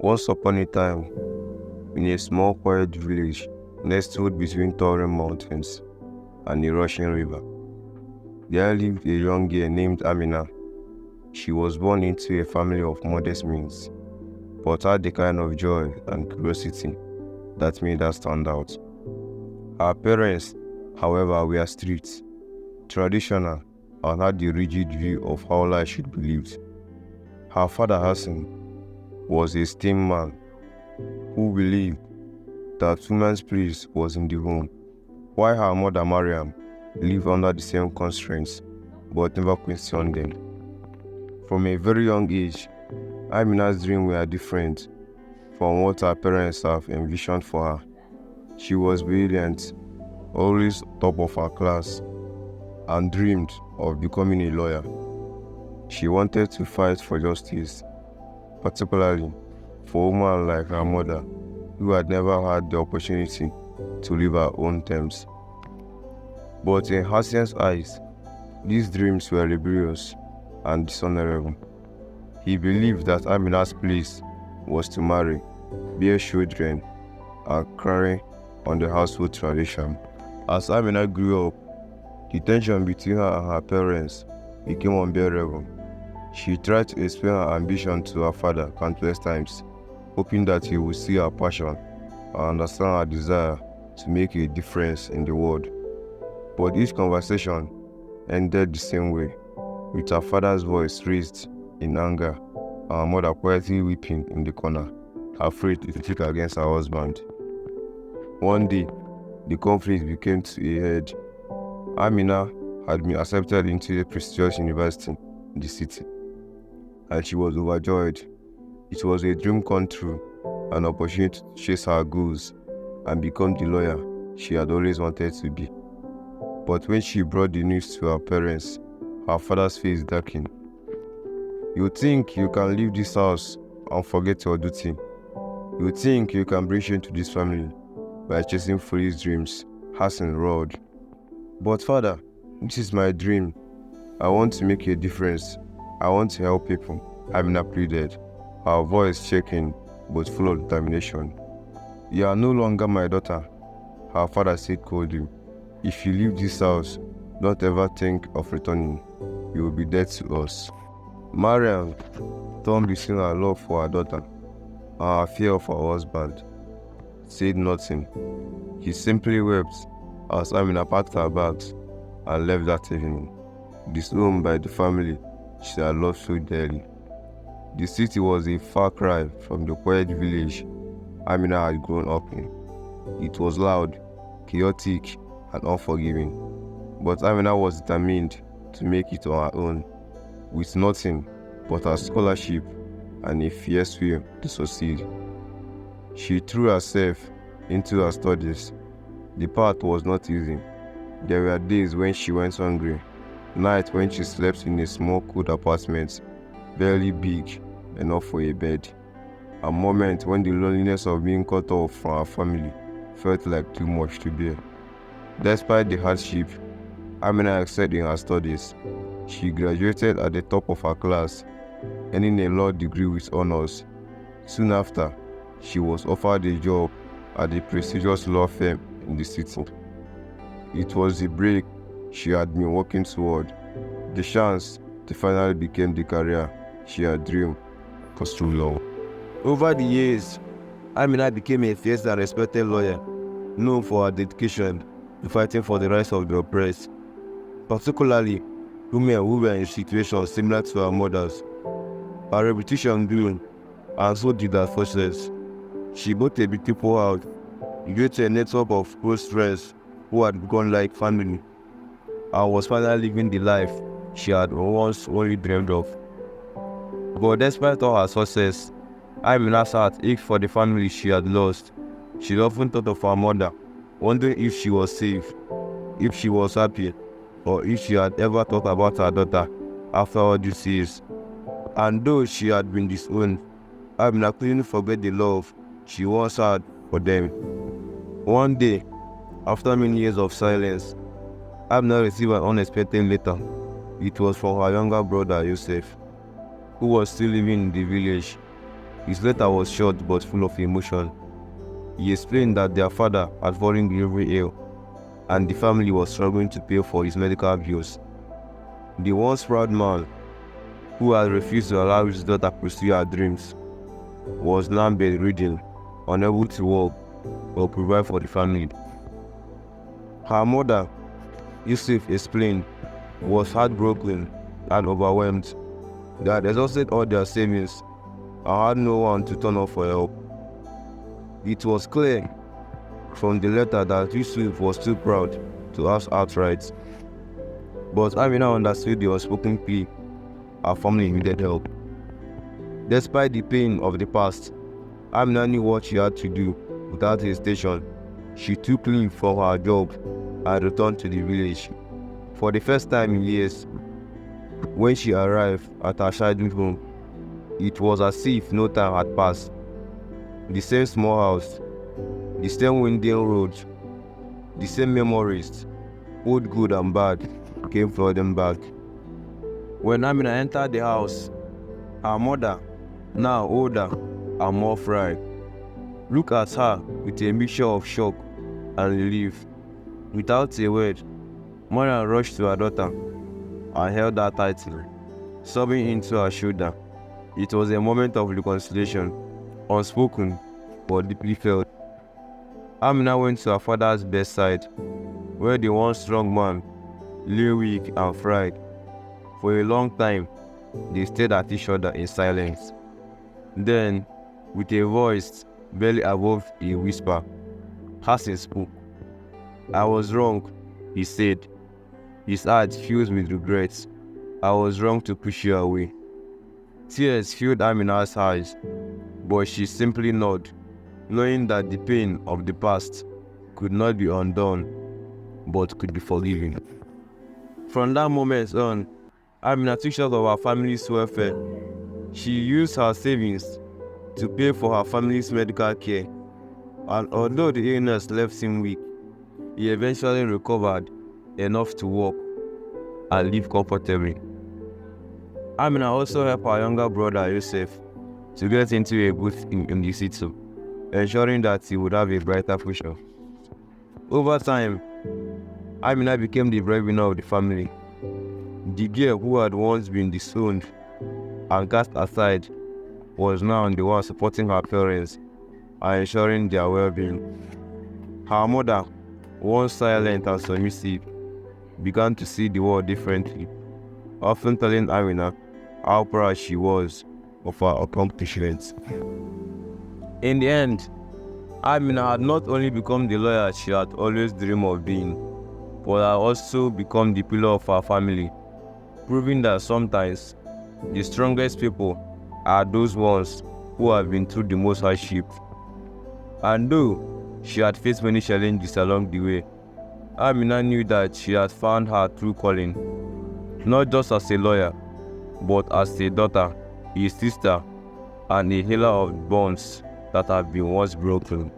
Once upon a time, in a small quiet village nestled between towering mountains and a rushing river, there lived a young girl named Amina. She was born into a family of modest means, but had the kind of joy and curiosity that made her stand out. Her parents, however, were strict, traditional, and had a rigid view of how life should be lived. Her father, Hassan, was a esteemed man who believed that woman's place was in the home, while her mother, Mariam, lived under the same constraints but never questioned them. From a very young age, Amina's dreams were different from what her parents have envisioned for her. She was brilliant, always top of her class, and dreamed of becoming a lawyer. She wanted to fight for justice, particularly for women like her mother, who had never had the opportunity to live her own terms. But in Hassan's eyes, these dreams were rebellious and dishonorable. He believed that Amina's place was to marry, bear children, and carry on the household tradition. As Amina grew up, the tension between her and her parents became unbearable. She tried to explain her ambition to her father countless times, hoping that he would see her passion and understand her desire to make a difference in the world. But each conversation ended the same way, with her father's voice raised in anger and her mother quietly weeping in the corner, afraid to speak against her husband. One day, the conflict became to a head. Amina had been accepted into a prestigious university in the city, and she was overjoyed. It was a dream come true, an opportunity to chase her goals and become the lawyer she had always wanted to be. But when she brought the news to her parents, her father's face darkened. "You think you can leave this house and forget your duty? You think you can bring shame to this family by chasing foolish dreams?" Hassan roared. "But father, this is my dream. I want to make a difference. I want to help people," Amina pleaded, her voice shaking but full of determination. "You are no longer my daughter," her father said coldly. "If you leave this house, don't ever think of returning. You will be dead to us." Mariam, torn between her love for her daughter and her fear of her husband, said nothing. He simply wept as Amina packed her bags and left that evening, disowned by the family she had loved so dearly. The city was a far cry from the quiet village Amina had grown up in. It was loud, chaotic, and unforgiving, but Amina was determined to make it on her own, with nothing but her scholarship and a fierce will to succeed. She threw herself into her studies. The path was not easy. There were days when she went hungry, nights when she slept in a small cold apartment, barely big enough for a bed, and moments when the loneliness of being cut off from her family felt like too much to bear. Despite the hardship, Amina excelled in her studies. She graduated at the top of her class, earning a law degree with honors. Soon after, she was offered a job at a prestigious law firm in the city. It was the break she had been working toward, the chance to finally become the career she had dreamed for so long. Over the years, Amina became a fierce and respected lawyer, known for her dedication to fighting for the rights of the oppressed, particularly women who were in situations similar to her mother's. Her reputation grew, and so did her success. She bought a beautiful house, created a network of close friends who had become like family, and was finally living the life she had once only dreamed of. But despite all her success, Amina's heart ached for the family she had lost. She often thought of her mother, wondering if she was safe, if she was happy, or if she had ever thought about her daughter after all these years. And though she had been disowned, Amina couldn't forget the love she once had for them. One day, after many years of silence, Amina received an unexpected letter. It was from her younger brother, Yusuf, who was still living in the village. His letter was short but full of emotion. He explained that their father had fallen gravely ill, and the family was struggling to pay for his medical bills. The once proud man, who had refused to allow his daughter pursue her dreams, was now bedridden, unable to work or provide for the family. Her mother, Yusuf explained, was heartbroken and overwhelmed. They had exhausted all their savings and had no one to turn up for help. It was clear from the letter that Yusuf was too proud to ask outright. But Amina understood the unspoken plea her family needed help. Despite the pain of the past, Amina knew what she had to do. Without hesitation, she took leave from her job and returned to the village. For the first time in years, when she arrived at her childhood home, it was as if no time had passed. The same small house, the same winding road, the same memories, both good and bad, came flooding back. When Amina entered the house, her mother, now older and more frail, looked at her with a mixture of shock and relief. Without a word, Mother rushed to her daughter and held her tightly, sobbing into her shoulder. It was a moment of reconciliation, unspoken but deeply felt. Amina went to her father's bedside, where the once strong man lay weak and fried. For a long time, they stared at each other in silence. Then, with a voice barely above a whisper, Hassan spoke. "I was wrong," he said, his heart filled with regrets. "I was wrong to push you away." Tears filled Amina's eyes, but she simply nodded, knowing that the pain of the past could not be undone, but could be forgiven. From that moment on, Amina took charge of her family's welfare. She used her savings to pay for her family's medical care, and although the illness left him weak, he eventually recovered enough to walk and live comfortably. Amina also helped her younger brother Yusuf to get into a booth in the city, ensuring that he would have a brighter future. Over time, Amina became the breadwinner of the family. The girl who had once been disowned and cast aside was now the one supporting her parents and ensuring their well-being. Her mother, once silent and submissive, began to see the world differently, often telling Amina how proud she was of her accomplishments. In the end, Amina had not only become the lawyer she had always dreamed of being, but had also become the pillar of her family, proving that sometimes the strongest people are those ones who have been through the most hardship. And though she had faced many challenges along the way, Amina knew that she had found her true calling, not just as a lawyer, but as a daughter, a sister, and a healer of bonds that have been once broken.